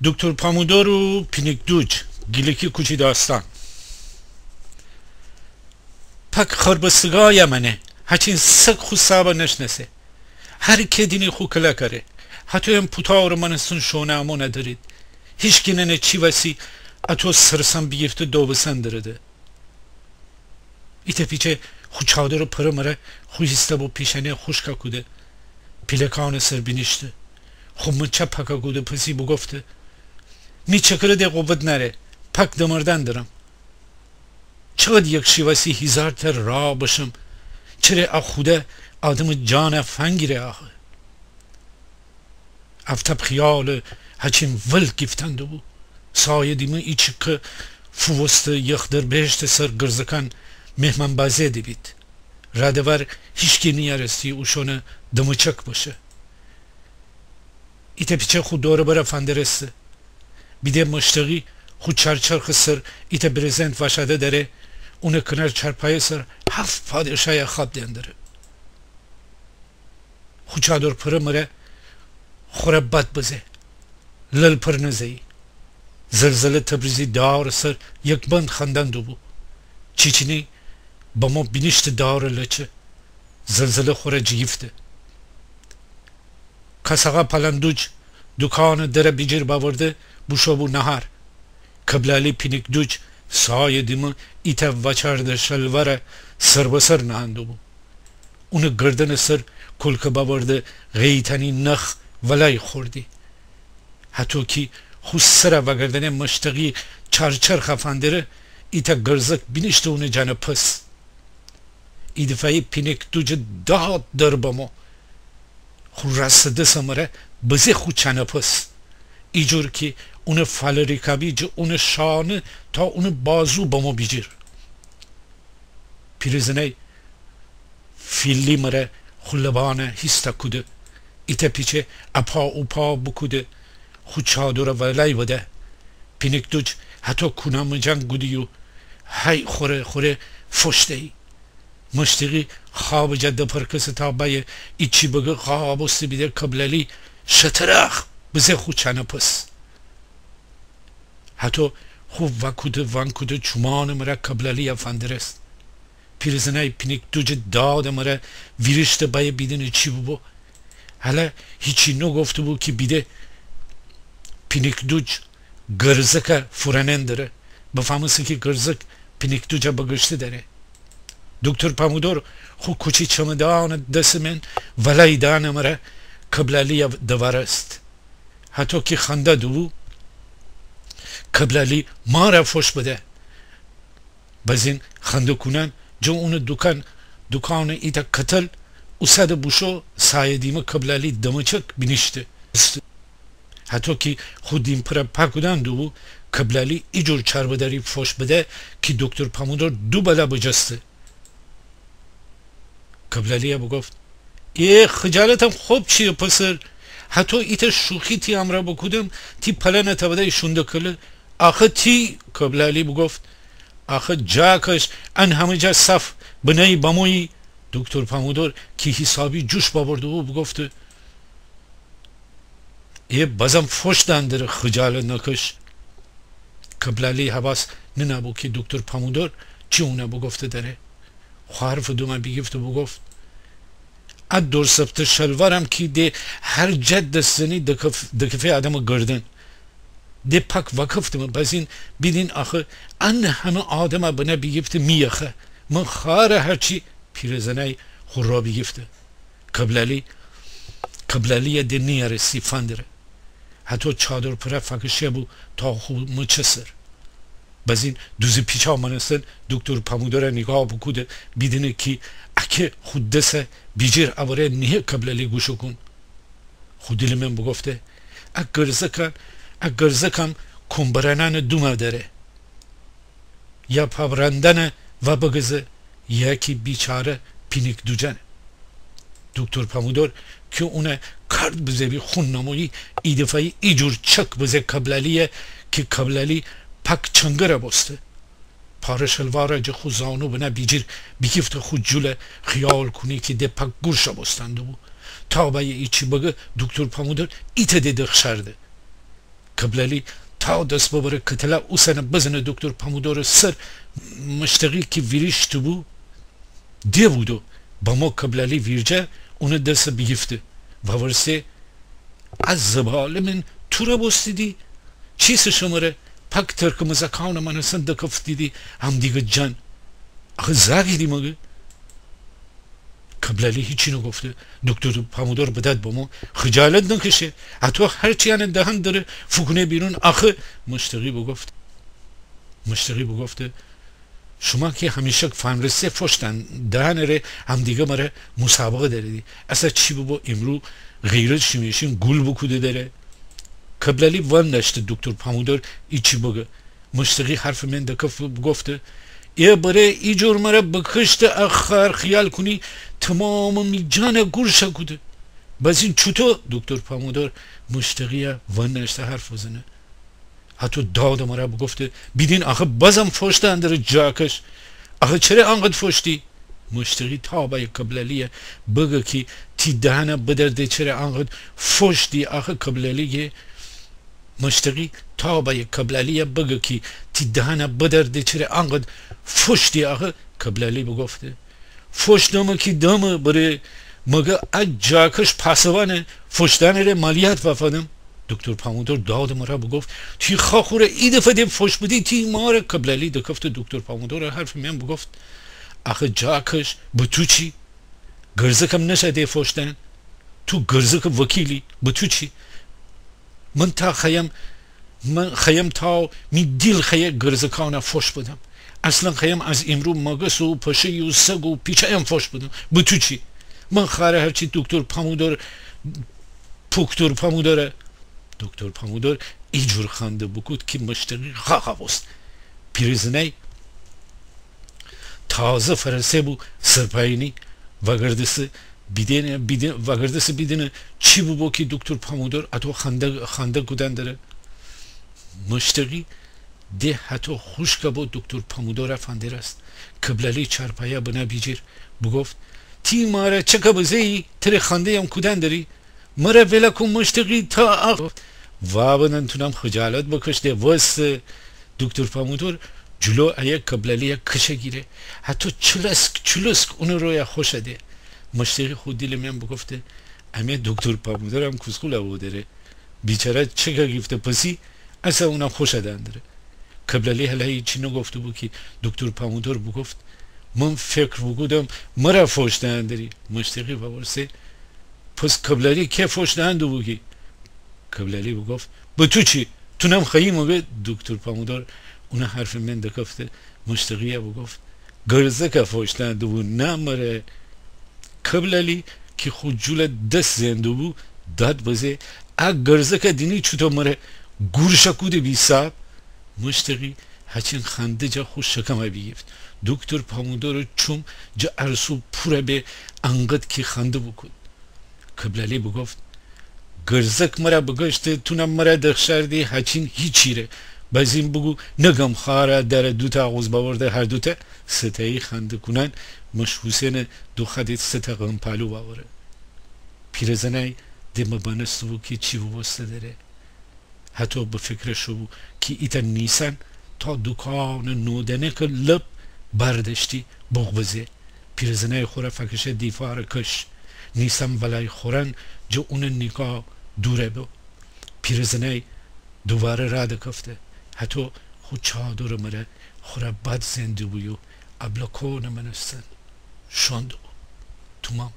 دکتر پامودور و پینیکدوج گیلکی کوچی داستان پک خربستگاه منه هچین سگ خو سابا نشنسه هر که دینی خو کلا کره حتی هم پوتاور منستون شونه امو ندارید هیچ گینه چی وسی اتو سرسان بیگفته دو بسن درده ایته پیچه خو چادر پره مره خو هسته بو پیشنه خوشکا کوده پیلکان سر بینیشته خو منچه پکا کوده پسی بو گفته می چکره ده قوت نره پک دمردن دارم چقدر یک شیواسی هزار تر را باشم چره اخوده آدم جان فنگیره آخه افتب خیال هچین ول گفتنده بو سایه دیمه ایچی که فوست یک در بهشت سر گرزکان مهمان بازه دی بید رادور هیچکی نیارستی اوشونه دمچک باشه ایته پیچه خود دوره برا فندرسته بیده مشتقی خود چرچرخ سر ایته برزنت وشده داره اونه کنار چرپای سر هفت پادشای خواب دندره خود چادر پره مره خوره بد بزه لل پر نزهی زلزله تبریزی دار سر یک بند خندن دو بو چیچینی با ما بینشت دار لچه زلزله خوره جیفته کساقا پلندوج دکان در بیجر باورده بوشو بو نهار کبلالی پینیکدوج سایه دیمه ایتا وچارده شلوره سر بسر نهندو بو اونه گردن سر کلک باورده غیتنی نخ ولای خوردی حتی که خود سر و گردن مشتقی چرچر خفندره ایتا گرزک بینشته اونه جانه پس ای دفعی پینیکدوج داد در بامو خود رسده سمره بزی خود چنه پس ای جور که اونه فالریکا بیجه اونه شانه تا اونه بازو بامو بیجیر پیرزنه فیلی مره خلبانه هستا کده ایتا پیچه اپا و پا بکده خود چادر ولای وده پینیکدوج حتی کنام جنگ گودیو های خوره فشته ای مشتقی خواب جده پرکس تابه ایچی بگه خواب استی بیده کبلالی شترخ بزه خود چنه پس حتی خوب وانکوده چومان مره کبلالی افندرست پیرزنه پینیکدوج داد مره ویرشته بای بیدن چی بو حالا هیچی نو گفته بو که بیده پینیکدوج گرزک فرنن داره بفهمسته که گرزک پینیکدوج بگشته داره دکتر پامودور خو کوچی چمدان دست من ولای دان مره کبلالی دوارست حتی که خنده دو کبلالی ما را فوش بده بزین خنده کنن جو اون دکان ایتا قتل اصاد بوشو سایه دیمه کبلالی دمچک بینشته حتی که خودیم پر پاکودن دو کبلالی ایجور چربداری فوش بده که دکتر پامودور دو بلا بجسته کبلالی بگفت ای خجالتم خوب چیه پسر حتی ایتا شوخی تی امرا بکودم تی پلن تبده شونده کله آخه تی کبلالی بگفت آخه جاکش ان همه جا صف بنای باموی دکتر پامودور که حسابی جوش باورده و بگفت ای بازم فوش دندره خجالت نکش کبلالی حواس ننابو که دکتر پامودور چی اونه بگفته داره حرف دومه بیگفت و بگفت اد دور سبت شلوارم که ده هر جد دستنی دکفه آدم گردن ده پک وقفتم بزین بیدین آخه ان همه آدم بنا بیگفت میخه من خاره هرچی پیرزنه خور را بیگفته کبلالی ده نیارسی فندره حتی چادر پره فکشه بو تا خوب مچسر بزین دوزی پیچا منستن دکتر پامودور نگاه بکوده بیدینه که اکه خود دسته بیجیر اواره نیه کبلالی گوشو کن خود دل من بگفته اگرزکم کمبرنان دومه داره یا پاورندن و بگزه یکی بیچاره پینیکدوجنه دکتر پامودور که اونه کرد بزه بی خون نمویی ای دفعی ای جور چک بزه کبلالیه که کبلالی پک چنگره بسته پاره شلواره جه خود زانو بنا بیجیر بیگفت خود جوله خیال کنی که ده پک گرشه بستنده بو تا بایی ایچی بگه دکتر پامودور ایت ده دخشرده کبلالی تا دست ببره کتلا او سنه بزنه دکتر پامودور سر مشتقی که ویریش تو بو دی بودو با ما کبلالی ویرجه اون دست بیفته و ورسه از زباله من تو را بستیدی چیز شماره پک ترکمزه کانه من سند کفت دیدی هم دیگه جن آخه زاگیدی مگه کبلالی هیچی نگفته دکتر پامودور بدد با ما خجالت نکشه حتی هرچی یعنی دهن داره فکنه بیرون آخه مشتقی بگفته شما که همیشه فنرسه فشتن دهن ره هم دیگه مره مسابقه داره اصلا چی بابا امرو غیرت شمیشین گل بکوده داره کبلالی وان نشته دکتر پامودور ایچی بگه مشتقی حرف من دکف گفته یه بره ای جور مره بکشت اخر خیال کنی تمام می جان گرشه کده بس این چطور دکتر پامودور مشتقی وان نشته حرف بزنه حتی داد مره بگفته بیدین آخه بازم فشته اندر جاکش آخه چرا انقدر فشتی مشتقی تا با کبلالیه بگه که تی دهنه بدرده چرا انقدر فشتی آخه کبلالیه مشتقی تا با کبلالیه بگه که تی دهنه بدرده چرا انقدر فشتی آخه کبلالی بگفته فشتمه که دمه بره مگه از جاکش پاسوانه فشتن ره مالیات وفادم دکتر پامودور داد مرا بگفت تی خاخوره ای دفعه دیم فش بدی تی ماره کبلالی دکفت دکتر پامودور حرف من بگفت آخه جاکش به تو چی گرزکم نشده فشتن تو گرزک وکیلی به تو چی من خیم تا می دیل خیه گرزکانه فش بدم اصلا خیم از امرو مگس و پشه و سگ و پیچه هم فش بدم به تو چی من خاره هرچی دکتر پامودور دکتر پامودور ایجور خنده بکود که مشتقی خاقا بست پیرزنه تازه فرسه بو سرپاینی وگردسه بیدینه چی بو که دکتر پامودور اتو خنده کودن داره مشتقی ده حتی خوش که با دکتر پامودور افنده است کبلالی چرپایه بنا بیجیر بگفت تی ماره چه که بزهی تر خنده هم کودن داری مره ولکن مشتقی تا آخ و بنتونم خجالت بکشته واسه دکتر پامودور جلو ایا کبلالی کشه گیره حتی چلسک اون روی خوش ده مشتقی خود دیل من بگفته اما دکتر پامودور هم کسکول او داره بیچاره چه که گفته پسی اصلا اونم خوش داره کبلالی هلایی چی نگفته بود که دکتر پامودور بگفت من فکر بگودم مرا فوش داری مشتقی بورسه پس کبلالی که فوش دهنده بگی کبلالی بگفت به تو چی تو نم خیلی مگه دکتر پامودور اون حرف من دکفته مشتقیه بگفت گرزه که فوش دهنده بود نمره کبلالی که خود جول دست زنده بود داد بزه اگه گرزه که دینی چطور مره گورشا کوده بی ساب مشتقی هچین خنده جا خوش شکمه بیگفت دکتر پامودور چوم جا ارسو پوره به انقد که خنده بکود کبلالی بگفت گرزک مرا بگشته تونم مرا دخشردی هچین هیچی ره بازیم بگو نگم خاره در دوتا آغوز باورده هر دوتا ستایی خنده کنن مش حسین دو خدید ستا غم پالو باوره پیرزنه دم بانستو بو که چی بسته داره حتی به فکرشو بو که ایتا نیسن تا دکان نودنه که لب بردشتی بغبزه پیرزنه خوره فکشه دیفار کش نیسم ولای خورن جو اون نکا دوره بو پیرزنه دوباره راد کفته حتی خود چادر مره خوره بد زنده بویو ابلا کون منستن شاندو تمام